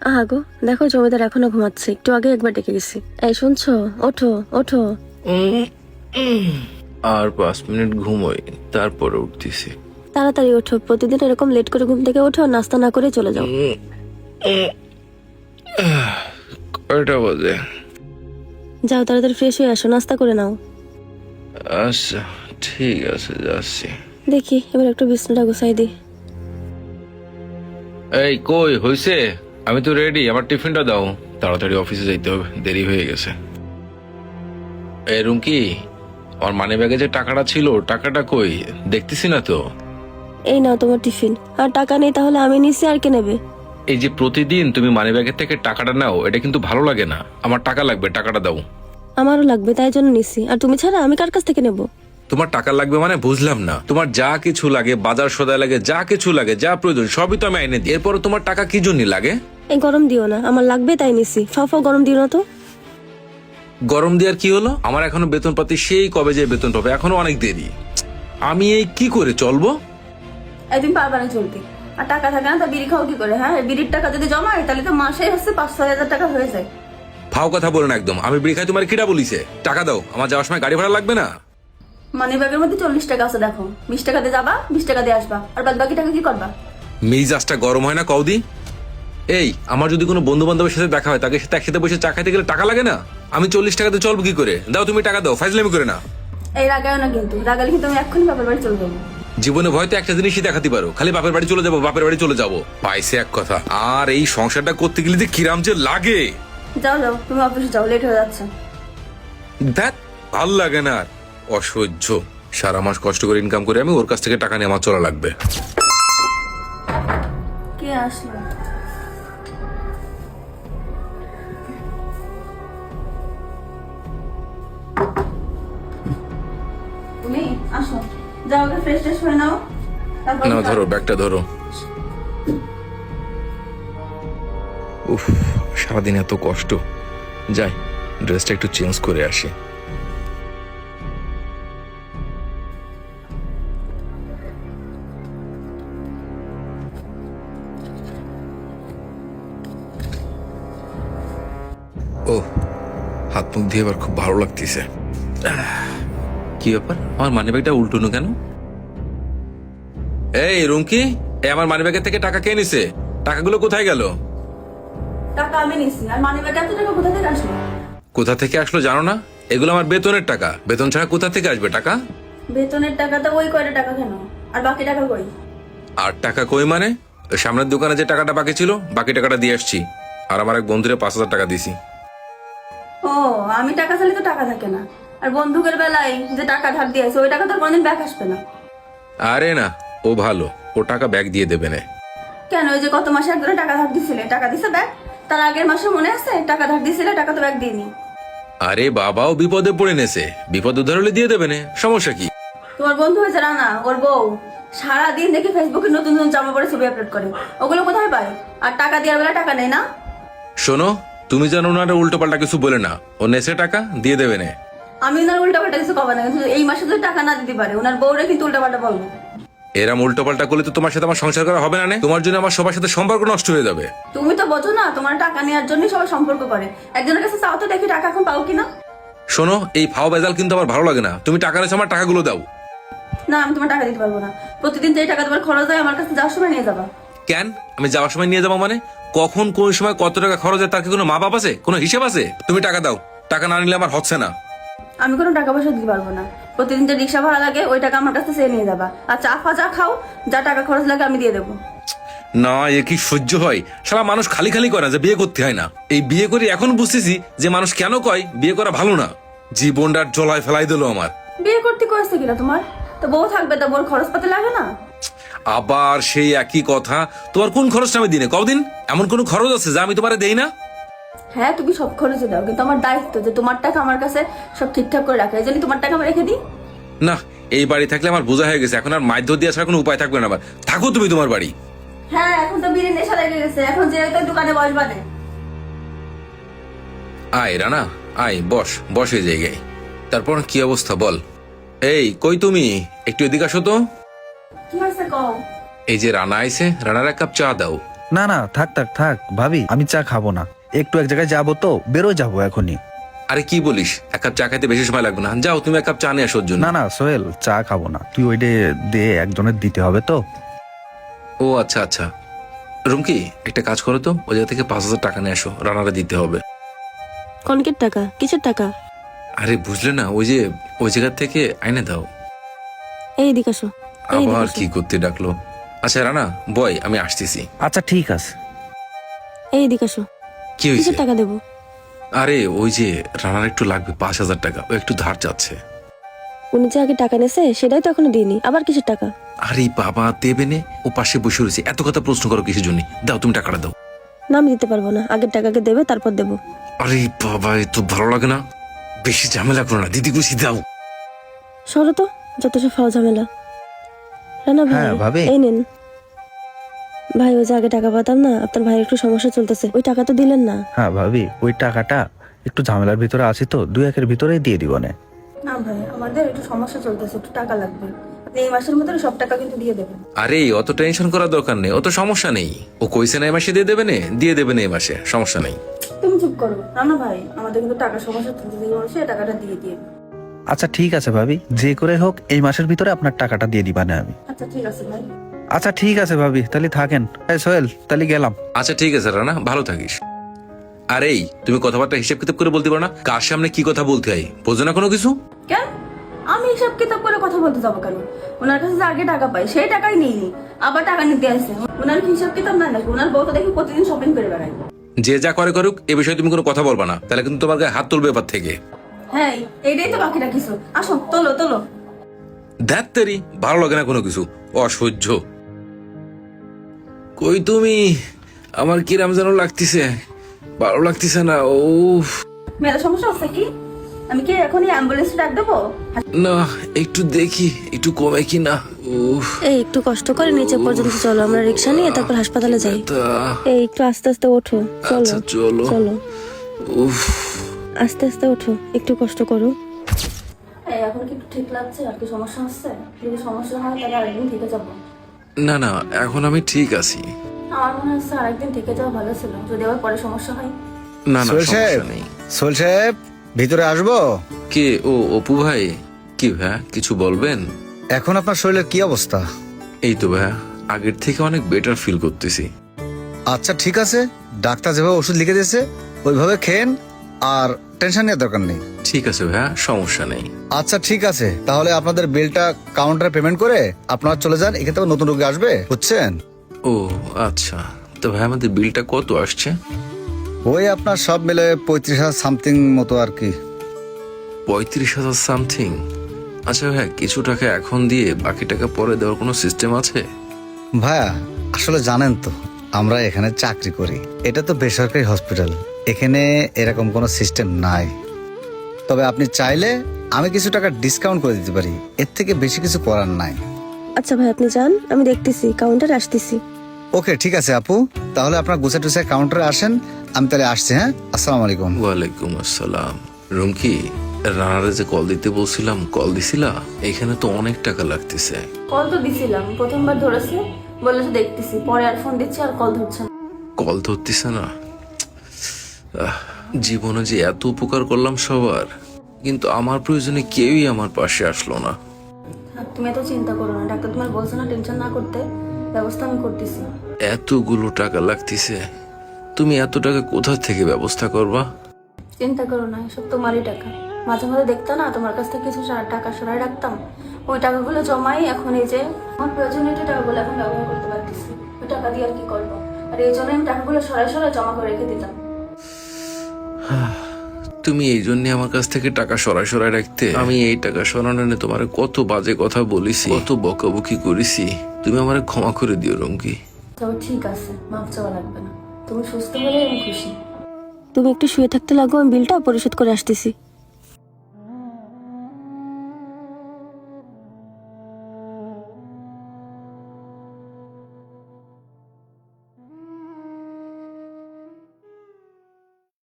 আহা গো, দেখো জমিদার এখনো ঘুমাচ্ছে, একটু আগে একবার ডেকে গেছি। এই শুনছো? ওঠো ওঠো। আর 5 মিনিট ঘুমোই, তারপরে উঠতেছি। তাড়াতাড়ি ওঠো, প্রতিদিন এরকম লেট করে ঘুম থেকে ওঠো, নাস্তা না করে চলে যাও। কয়টা বাজে? যাও তাড়াতাড়ি ফ্রেশ হয়ে আসো, নাস্তা করে নাও। আচ্ছা ঠিক আছে, যাচ্ছি। দেখি এবার একটু বিছনাটা গুছাই দি। এই কই হইছে? আমি তো রেডি, আমার টিফিনটা দাও, তাড়াতাড়ি অফিসে যাইতে হবে, দেরি হয়ে গেছে। এই রুমকি, আমার মানি ব্যাগে যে টাকাটা ছিল, টাকাটা কই? দেখতেছি না তো। এই নাও তোমার টিফিন। আর টাকা নেই তাহলে আমি নিছি, আর কে নেবে? এই যে প্রতিদিন তুমি মানি ব্যাগের থেকে টাকাটা নাও, এটা কিন্তু ভালো লাগে না। আমার টাকা লাগবে, টাকাটা দাও। আমারও লাগবে, তাই জন্য নিছি। আর তুমি ছাড়া আমি কার কাছ থেকে নেব? তোমার টাকা লাগবে মানে বুঝলাম না। তোমার যা কিছু লাগে, বাজার সদাই লাগে, যা কিছু লাগে, যা প্রয়োজন সবই তো আমি এনে দিই। এরপরে তোমার টাকা কি জন্য লাগে? এই গরম দিও না, আমার লাগবে তাই নিছি। ফাও গরম দিও না তো। গরম দেওয়ার কি হলো? আমার এখনো বেতন পাতি সেই কবে যে বেতন পাবে, এখনো অনেক দেরি। আমি এই কি করে চলবো? একদিন পারবা না চলতে। আর টাকা থাকে না তা বিড়ি খাও কি করে? হ্যাঁ, বিড়ির টাকা যদি জমায় তাহলে তো মাসে হচ্ছে 5-6 হাজার টাকা হয়ে যায়। ফাও কথা বলো না একদম। আমি বিড়ি খাই, তোমার কিটা বলিছে? টাকা দাও, আমার যাওয়ার সময় গাড়ি ভাড়া লাগবে না? মানি ব্যাগের মধ্যে 40 টাকা আছে, দেখো। 20 টাকা দিয়ে যাবা, 20 টাকা দিয়ে আসবা, আর বাদ বাকি টাকা কি করবা? মেজাজটা গরম হয় না কৌদি? এই আমার যদি কোনো বন্ধু বান্ধবের সাথে দেখা হয়, তাকে সাথে একসাথে বসে চা খাইতে গেলে টাকা লাগে না? আমি 40 টাকাতে চলবো কি করে? দাও তুমি টাকা দাও, ফাইজলামি করে না। এই রাগায় না কিন্তু, রাগালে কিন্তু আমি এক্ষুনি বাপের বাড়ি চলে যাবো। জীবনে ভয়তো একটা জিনিসই দেখাতে পারো, খালি বাপের বাড়ি চলে যাবো, বাপের বাড়ি চলে যাবো। পাইছে এক কথা। আর এই সংসারটা করতে গেলে যে কিরাম যে লাগে। যাও যাও, তুমি অফিসে যাও, লেট হয়ে যাচ্ছে। দেখ, ভাল লাগে না আর। অসহ্য। সারা মাস কষ্ট করে ইনকাম করে আমি ওর কাছ থেকে টাকা নিয়ে আমার চলা লাগবে। কে আসলো? তুমি আসো, যাও আগে ফ্রেশ ট্রেশ হয়ে নাও, তারপর না ধরো, ব্যাগটা ধরো। উফ, সারাদিন এত কষ্ট। যাই, ড্রেসটা একটু চেঞ্জ করে আসি। ও, হাত মুখ দিয়ে এবার খুব ভালো লাগতেছে। কি ব্যাপার, আমার মানি ব্যাগটা উল্টোনো কেন? এই রুমকি, আমার মানি ব্যাগের থেকে টাকা কে নিছে? টাকাগুলো কোথায় গেল? টাকা আমি নিছি, আর মানি ব্যাগে এত টাকা কোথা থেকে আসলো? কোথা থেকে আসলো জানো না? এগুলো আমার বেতনের টাকা। বেতন ছাড়া কোথা থেকে আসবে টাকা? বেতনের টাকা তো ওই কয়টা টাকা কেন, আর বাকি টাকা কই? আর টাকা কই মানে? ওই সামনের দোকানে যে টাকাটা বাকি ছিল, বাকি টাকাটা দিয়ে আসছি। আর আমার এক বন্ধুরে 5,000 টাকা দিছি। ও, আমি টাকা চাইলে তো টাকা থাকে না। আর বন্ধুকের বেলায় যে টাকা ধার দিয়েছে ওই টাকা তো কোনদিন ব্যাক আসবে না। আরে না, ও ভালো, ও টাকা ব্যাগ দিয়ে দেবে না। কেন, ওই যে গত মাসে একজনে টাকা ধার দিছিলে, টাকা দিছে ব্যাক? তার আগের মাসে মনে আছে টাকা ধার দিছিলে, টাকা তো ব্যাক দিইনি। আরে বাবাও বিপদে পড়ে নেছে, বিপদ উদ্ধার হলে দিয়ে দেবে না, সমস্যা কি? তোমার বন্ধু হয়েছে রানা, ওর বউ সারাদিন দেখি ফেসবুকে নতুন নতুন জামা পরে ছবি আপলোড করে, ওগুলো কোথায় পায়? আর টাকা দেওয়ার বেলা টাকা নেই না। শোনো, তুমি যেন ওনারা উল্টো পাল্টা কিছু বলে না। ও নেছে টাকা দিয়ে দেবে না। আমি ওনার উল্টা পাল্টা কিছু কবে না, কিন্তু এই মাসে যদি টাকা না দিতে পারে ওনার বউরে কিন্তু উল্টা পাল্টা বলবো। এরম উল্টো পাল্টা করলে তো তোমার সাথে আমার সংসার করা হবে না। তোমার জন্য আমার সবার সাথে সম্পর্ক নষ্ট হয়ে যাবে। তুমি তো বোঝো না, তোমার টাকা নেওয়ার জন্য সবাই সম্পর্ক করে। একজনের কাছে চাও তো দেখি টাকা এখন পাও কিনা। শোনো, এই ফাও বেজাল কিন্তু আমার ভালো লাগে না। তুমি টাকা নিয়েছো, আমার টাকাগুলো দাও। না, আমি তোমার টাকা দিতে পারবো না। প্রতিদিন যে টাকা তোমার খরচ হয় আমার কাছে যাওয়ার সময় নিয়ে যাবা। কেন? আমি যাওয়ার সময় নিয়ে যাবো মানে? কখন কোন সময় কত টাকা খরচ হয় তার কি কোনো মা বাপ আছে, কোনো হিসেব আছে? তুমি টাকা দাও, টাকা না নিলে আমার হচ্ছে না। আমি কোনো টাকা পয়সা দিতে পারবো না। প্রতিদিন যে রিক্সা ভাড়া লাগে ওই টাকা আমার কাছে চেয়ে নিয়ে যাবা। আর চা ফা যা খাও, যা টাকা খরচ লাগে আমি দিয়ে দেবো। না, এ কি সহ্য হয়? সারা মানুষ খালি খালি করে না যে বিয়ে করতে হয় না। এই বিয়ে করে এখন বুঝতেছি যে মানুষ কেন কয় বিয়ে করা ভালো না। জীবনটা জলায় ফেলাই দিল আমার। বিয়ে করতে করেছে কিনা তোমার? তো বউ থাকবে, তো বউর খরচ পাতি লাগে না? আবার সেই একই কথা। তোমার কোন খরচটা আমি দিনে কদিন? এমন কোন খরচ আছে যা আমি তোমারে দেই না? হ্যাঁ, তুমি সব খরচে দাও, কিন্তু আমার দায়িত্ব যে তোমার টাকা আমার কাছে সব ঠিকঠাক করে রাখা। এই জন্য তোমার টাকা আমি রেখে দিই। না, এই বাড়ি থাকলে আমার বোঝা হয়ে গেছে, এখন আর মাইর দিয়ে আসার কোনো উপায় থাকবে না। আবার থাকো তুমি তোমার বাড়ি। হ্যাঁ, এখন তো বিড়ি নেশা লেগে গেছে, এখন যে তো দোকানে বসবা না। আয় রানা, আয় বস, বস এই জায়গায়। তারপর কি অবস্থা বল? এই কই তুমি, একটু এদিকে আসো তো। কি হয়েছে কও? এই যে রানা আইছে, রানার এক কাপ চা দাও। না না, থাক থাক থাক ভাবি, আমি চা খাবো না। একটু এক জায়গায় যাবো তো, বেরো যাবো এখনই। আরে কি বলিস, এক কাপ চা খাইতে বেশি সময় লাগবে না। যাও তুমি এক কাপ চা নিয়ে আসো ওর জন্য। না না সোহেল, চা খাবো না, তুই ওইটা দে, একজনের দিতে হবে তো। ও আচ্ছা আচ্ছা। রুমকি একটা কাজ করো তো, ওই জায়গা থেকে 5,000 টাকা নিয়ে আসো, রানারে দিতে হবে। কনকের টাকা? কিসের টাকা? আরে বুঝলে না, ওই যে ওই জায়গা থেকে আইনে দাও। এই দিকে আসো, এই দিকে আবার আসো। কি করতে ডাকলো? আচ্ছা রানা বয়, আমি আসতেছি। আচ্ছা ঠিক আছে। এই দিকে আসো। কি হয়েছে? কিসের টাকা দেবো? আরে ওই যে রানার একটু লাগবে 5,000 টাকা, ও একটু ধার চাচ্ছে। উনি যে আগে টাকা নেছে সেটাই তো এখনো দিইনি, আবার কিসের টাকা? আরে বাবা দেবে নে, ও পাশে বসে রয়েছে, এত কথা প্রশ্ন করো কিসের জন্য? দাও তুমি টাকাটা দাও। না আমি দিতে পারবো না, আগের টাকাকে দেবে তারপর দেবো। আরে বাবা এ তো ভালো লাগে না, বেশি ঝামেলা করো না, দিদি খুশি দাও। সরো তো, যত সব ফাও ঝামেলা। রানা হ্যাঁ, ভাই ভাবি। এই নিন। ভাই ওই যে আগে টাকা পাতাম না, আপনার ভাইয়ের একটু সমস্যা চলতেছে, ওই টাকা তো দিলেন না। হ্যাঁ ভাবি, ওই টাকাটা একটু ঝামেলার ভিতরে আছি তো, 2-1 এর ভিতরেই দিয়ে দিব না। না ভাই, আমাদের একটু সমস্যা চলতেছে, একটু টাকা লাগবে। আপনি এই মাসের মধ্যে সব টাকা কিন্তু দিয়ে দেবেন। আরে অত টেনশন করার দরকার নেই, অত সমস্যা নেই। ও কইছে না এই মাসে দিয়ে দেবে নে, দিয়ে দেবে না এই মাসে, সমস্যা নেই। তুমি চুপ করো। রানা ভাই, আমাদের কিন্তু টাকা সমস্যা চলতেছে, এই মাসে টাকাটা দিয়ে দিয়ে। আচ্ছা ঠিক আছে ভাবি, যে করে হোক এই মাসের ভিতরে আপনার টাকাটা দিয়ে দিবা না আমি। আচ্ছা ঠিক আছে ভাই। আচ্ছা ঠিক আছে ভাবি, তাহলে থাকেন। এই সোহেল, তাহলে গেলাম। আচ্ছা ঠিক আছে রানা, ভালো থাকিস। আর এই তুমি কথাবার্তা হিসেব কিতাব করে বলতে পারো না? কার সামনে কি কথা বলতে হয় বোঝো না কোনো কিছু? কেন আমি হিসাব কিতাব করে কথা বলতে যাবো কেন? ওনার কাছে যে আগে টাকা পাই সেই টাকাই নিইনি, আবার টাকা নিতে আসছে। ওনার কি হিসাব কিতাব নাই নাকি? ওনার বউ তো দেখি প্রতিদিন শপিং করে বেড়ায়। যে যা করে করুক, এ বিষয়ে তুমি কোনো কথা বলবা না, তাহলে কিন্তু তোমার গায়ে হাত তুলবে এবার থেকে। হ্যাঁ, এইটাই তো বাকি রাখিস। আসো, তোলো তোলো। ধ্যাত তেরি, ভালো লাগে না কোনো কিছু, অসহ্য। কই তুমি? আমার কিরাম যেন লাগতেছে, ভালো লাগতেছে না। ও মেয়ের সমস্যা হচ্ছে কি? আমি কি এখনই অ্যাম্বুলেন্স ডাক দেবো? না, একটু দেখি একটু কমে কি না। উফ, এই একটু কষ্ট করে নিচে পর্যন্ত চলো, আমরা রিক্সা নিয়ে তারপর হাসপাতালে যাই। তা এই একটু আস্তে আস্তে ওঠো, চলো আচ্ছা চলো। চলো, উফ, আস্তে আস্তে ওঠো, একটু কষ্ট করো। এই এখন কি একটু ঠিক লাগছে? আর কি সমস্যা হচ্ছে? যদি সমস্যা হয় তাহলে আরেকদিন থেকে যাবো। না না, এখন আমি ঠিক আছি। আমার মনে হচ্ছে আরেকদিন থেকে যাওয়া ভালো ছিল, যদি আবার পরে সমস্যা হয়। না না, সোহেল সাহেব, সমস্যা নেই। সোহেল সাহেব, ভিতরে আসবো? কে? ও অপু ভাই। কি ভাইয়া, কিছু বলবেন? এখন আপনার শরীরের কি অবস্থা? এই তো ভাইয়া, আগের থেকে অনেক বেটার ফিল করতেছি। আচ্ছা ঠিক আছে, ডাক্তার যেভাবে ওষুধ লিখে দিয়েছে ওইভাবে খেন, আর টেনশন নেওয়ার দরকার নেই। ঠিক আছে ভাইয়া, সমস্যা নেই। আচ্ছা ঠিক আছে, তাহলে আপনাদের বিলটা কাউন্টারে পেমেন্ট করে আপনারা চলে যান, এখান থেকে নতুন রোগী আসবে, বুঝছেন? ও আচ্ছা, তো ভাই আমাদের বিলটা কত আসছে? ওই আপনার সব মিলে 35,000 সামথিং মতো আর কি। 35,000 সামথিং? আচ্ছা ভাইয়া, কিছু টাকা এখন দিয়ে বাকি টাকা পরে দেওয়ার কোনো সিস্টেম আছে? ভাইয়া আসলে জানেন তো, আমরা এখানে চাকরি করি, এটা তো বেসরকারি হসপিটাল, এখানে এরকম কোনো সিস্টেম নাই। তবে আপনি চাইলে আমি কিছু টাকা ডিসকাউন্ট করে দিতে পারি, এর থেকে বেশি কিছু করার নাই। আচ্ছা ভাই আপনি যান, আমি দেখতেছি, কাউন্টারে আসতেছি। ওকে ঠিক আছে আপু, তাহলে আপনার গুছা টুসা কাউন্টারে আসেন, আমি তাহলে আসছি। হ্যাঁ, আসসালামু আলাইকুম। ওয়ালাইকুম আসসালাম। রুমকি, রানারে যে কল দিতে বলছিলাম, কল দিছিলা? এখানে তো অনেক টাকা লাগতেছে। কল তো দিছিলাম, প্রথমবার ধরেছে, বললো যে দেখতেছি, পরে আর ফোন দিচ্ছি আর কল ধরছে না। কল ধরতেছে না? জীবনে যে এত উপকার করলাম সবার, কিন্তু আমার প্রয়োজনে কেউই আমার পাশে আসলো না। আর তুমি এত চিন্তা করো না, ডাক্তার তোমার বলছে না টেনশন না করতে, ব্যবস্থা আমি করতেছি। এতগুলো টাকা লাগতেছে, তুমি এত টাকা কোথা থেকে ব্যবস্থা করবা? চিন্তা করো না, এসব তোমারই টাকা। মাঝে মাঝে দেখতে না তোমার কাছ থেকে কিছু টাকা সরাই রাখতাম, ওই টাকাগুলো জমাই এখন এই যে আমার প্রয়োজনীয় টাকাগুলো এখন ব্যবহার করতে পারতেছি। ওই টাকা দিয়ে আর কি করবো? আর এই জন্য আমি টাকাগুলো সরাই সরাই জমা করে রেখে দিতাম। তুমি এই জন্য আমার কাছ থেকে টাকা সরাই সরাই রাখতে? আমি এই টাকা সরানো নিয়ে তোমার কত বাজে কথা বলেছি, কত বকাবকি করেছি, তুমি আমার ক্ষমা করে দিও রঙ্কি। তবে ঠিক আছে, মাপ চাওয়া লাগবে না, তুমি সুস্থ হলে আমি খুশি। তুমি একটু শুয়ে থাকতে লাগো, আমি বিলটা পরিশোধ করে আসতেছি।